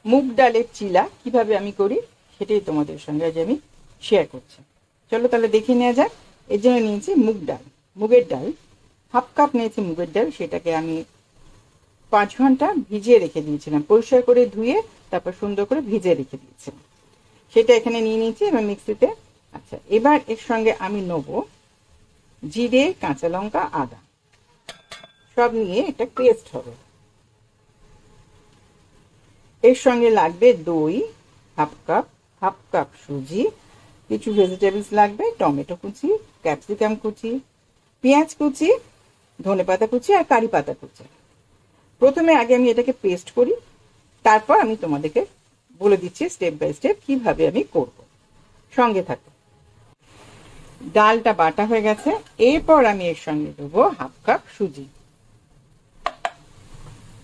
মুগ ডালের চিলা কিভাবে আমি করি সেটাই তোমাদের সঙ্গে আজ আমি শেয়ার করছি। চলো তাহলে দেখে নেওয়া যাক। এর জন্য নিয়েছি মুগের ডাল, হাফ কাপ নিয়েছি মুগের ডাল। সেটাকে আমি 5 ঘন্টা ভিজিয়ে রেখে দিয়েছিলাম, পরিষ্কার করে ধুয়ে তারপর সুন্দর করে ভিজিয়ে রেখে দিয়েছিলাম। সেটা এখানে নিয়ে নিয়েছি এবার মিক্সিতে। আচ্ছা, এবার এর সঙ্গে আমি নেব জিরে, কাঁচা লঙ্কা, আদা, সব নিয়ে এটা পেস্ট হবে। এর সঙ্গে লাগবে দই হাফ কাপ সুজি, কিছু ভেজিটেবলস লাগবে, টমেটো কুচি, ক্যাপসিকাম কুচি, পেঁয়াজ কুচি, ধনেপাতা কুচি আর কারি পাতা কুচি। প্রথমে আগে আমি এটাকে পেস্ট করি, তারপর আমি তোমাদেরকে বলে দিচ্ছি স্টেপ বাই স্টেপ কিভাবে আমি করব। সঙ্গে থাকো। ডালটা বাটা হয়ে গেছে, এরপর আমি এর সঙ্গে দেবো হাফ কাপ সুজি,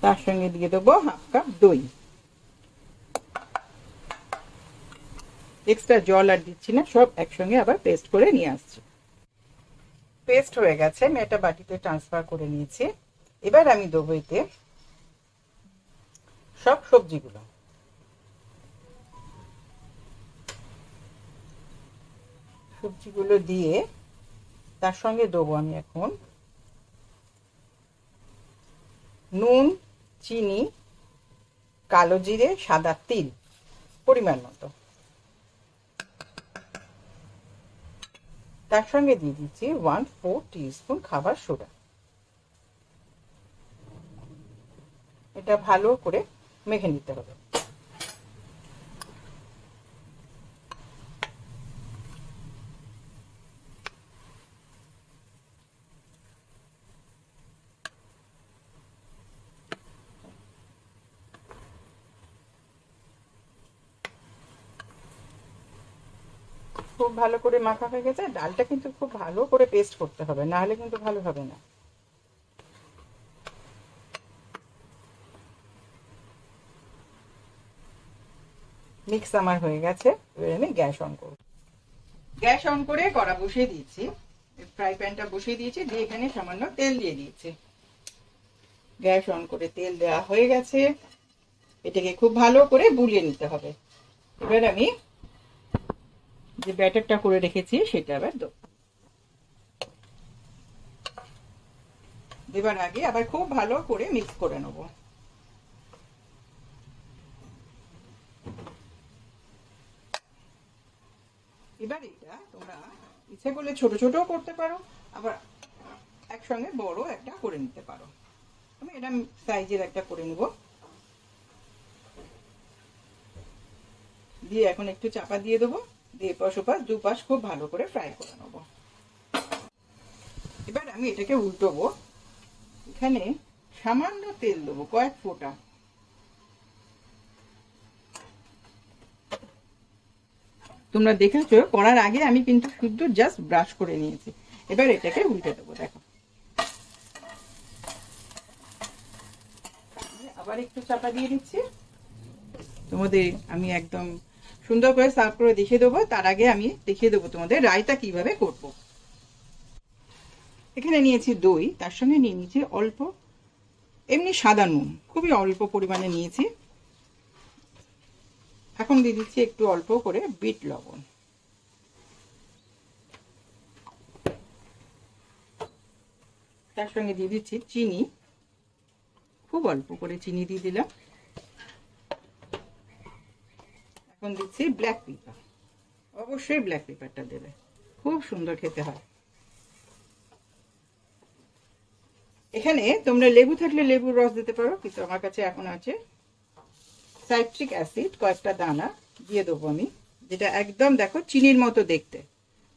তার সঙ্গে দিয়ে দেবো হাফ কাপ দই। এক্সট্রা জল আর দিচ্ছি না, সব একসঙ্গে আবার পেস্ট করে নিয়ে আসছি। পেস্ট হয়ে গেছে, আমি একটা বাটিতে ট্রান্সফার করে নিয়েছি। এবার আমি দেবো এতে সব সবজিগুলো দিয়ে তার সঙ্গে দেবো আমি এখন নুন, চিনি, কালো জিরে, সাদা তিল পরিমাণ মতো। তার সঙ্গে দিয়ে দিচ্ছি 1/4 টিস্পুন খাবার সোডা। এটা ভালো করে মেখে নিতে হবে। খুব ভালো করে মাখা হয়ে গেছে। ডালটা কিন্তু খুব ভালো করে পেস্ট করতে হবে, না হলে কিন্তু ভালো হবে না। মিক্স আমার হয়ে গেছে, এবার আমি গ্যাস অন করব। গ্যাস অন করে কড়া বসিয়ে দিয়েছি, ফ্রাই প্যানটা বসিয়ে দিয়েছি, দিয়ে এখানে সামান্য তেল দিয়ে দিয়েছি। গ্যাস অন করে তেল দেওয়া হয়ে গেছে, এটাকে খুব ভালো করে বুলিয়ে নিতে হবে। এবার আমি যে ব্যাটারটা করে রেখেছি সেটা আবার দেবার আগে আবার খুব ভালো করে মিক্স করে নেব। এবার এটা তোমরা ইচ্ছে করলে ছোট ছোট করতে পারো, আবার একসঙ্গে বড় একটা করে নিতে পারো। আমি এটা সাইজের একটা করে নেব। দিয়ে এখন একটু চাপা দিয়ে দেবো, দিয়ে এপাশ ওপাশ দুপাশ খুব ভালো করে ফ্রাই করে নেব। এবার আমি এটাকে উল্টোবো। এখানে সামান্য তেল দেবো, কয়েক ফোঁটা। তোমরা দেখেছো করার আগে আমি কিন্তু শুধু জাস্ট ব্রাশ করে নিয়েছি। এবার এটাকে উল্টে দেবো। দেখো, আবার একটু চাপা দিয়ে দিচ্ছি। তোমাদের আমি একদম সুন্দর করে সার্ভ করে দেখিয়ে দেবো। তার আগে আমি দেখিয়ে দেবো তোমাদের রায়তা কিভাবে করব। এখানে নিয়েছি দই, তার সঙ্গে নিয়ে নিয়েছি অল্প এমনি সাদা নুন, খুবই অল্প পরিমাণে নিয়েছি। এখন দিয়ে দিচ্ছি একটু অল্প করে বিট লবণ, তার সঙ্গে দিয়ে দিচ্ছি চিনি, খুব অল্প করে চিনি দিয়ে দিলাম। এখন দিচ্ছি ব্ল্যাক পেপার, অবশ্যই ব্ল্যাক পেপারটা দেবে, খুব সুন্দর খেতে হয়। এখানে তোমরা লেবু থাকলে লেবুর রস দিতে পারো, কিন্তু আমার কাছে এখন আছে সাইট্রিক অ্যাসিড, কয়েকটা দানা দিয়ে দেবো আমি, যেটা একদম দেখো চিনির মতো দেখতে।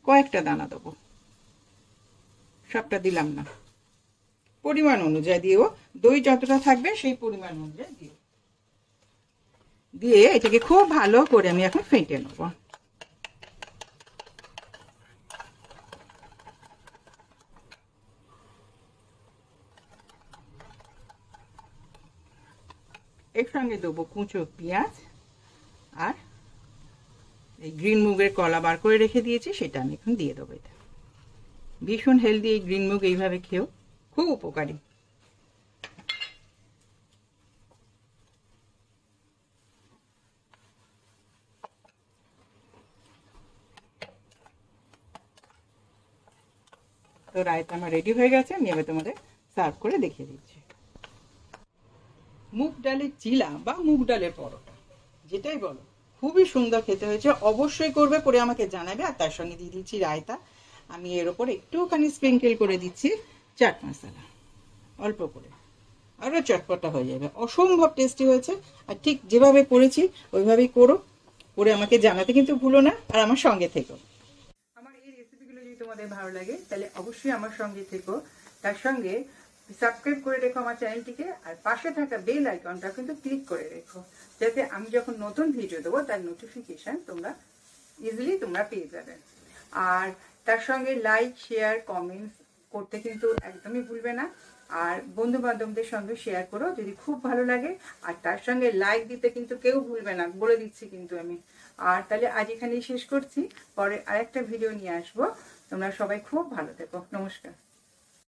কয়েকটা দানা দেবো, সবটা দিলাম না, পরিমাণ অনুযায়ী দিও। দই যতটা থাকবে সেই পরিমাণ অনুযায়ী দিও। দিয়ে এটাকে খুব ভালো করে আমি এখন ফেটে নেব। এর সঙ্গে দেবো কুচো পেঁয়াজ আর এই গ্রিন মুগের কলা বার করে রেখে দিয়েছি, সেটা আমি এখন দিয়ে দেবো। এটা ভীষণ হেলদি, এই গ্রিন মুগ এইভাবে খেও, খুব উপকারী। তো রায়তা আমার রেডি হয়ে গেছে, আমি এবার তোমাদের সার্ভ করে দেখিয়ে দিচ্ছি। মুগ ডালের চিলা বা মুগ ডালের পরোটা, যেটাই বলো, খুবই সুন্দর খেতে হয়েছে। অবশ্যই করবে, করে আমাকে জানাবে। আর তার সঙ্গে দিয়ে দিচ্ছি রায়তা, আমি এর ওপর একটুখানি স্প্রিঙ্কেল করে দিচ্ছি চাট মশলা অল্প করে, আরও চটপটা হয়ে যাবে। অসম্ভব টেস্টি হয়েছে। আর ঠিক যেভাবে করেছি ওইভাবেই করো, করে আমাকে জানাতে কিন্তু ভুলো না, আর আমার সঙ্গে থেকো। আমার এই রেসিপিগুলো যদি তোমাদের ভালো লাগে তাহলে অবশ্যই আমার সঙ্গে থেকো। তার সঙ্গে সাবস্ক্রাইব করে রেখো আমার চ্যানেলটিকে, আর পাশে থাকা বেল আইকনটা কিন্তু ক্লিক করে রেখো, যাতে আমি যখন নতুন ভিডিও দেবো তার নোটিফিকেশান তোমরা ইজিলি তোমরা পেয়ে যাবে। আর তার সঙ্গে লাইক, শেয়ার, কমেন্টস করতে কিন্তু একদমই ভুলবে না। আর বন্ধু বান্ধবদের সঙ্গে শেয়ার করো যদি খুব ভালো লাগে। আর তার সঙ্গে লাইক দিতে কিন্তু কেউ ভুলবে না, বলে দিচ্ছি কিন্তু আমি। আর তাহলে আজ এখানেই শেষ করছি, পরে আরেকটা ভিডিও নিয়ে আসবো। তোমরা সবাই খুব ভালো থেকো। নমস্কার।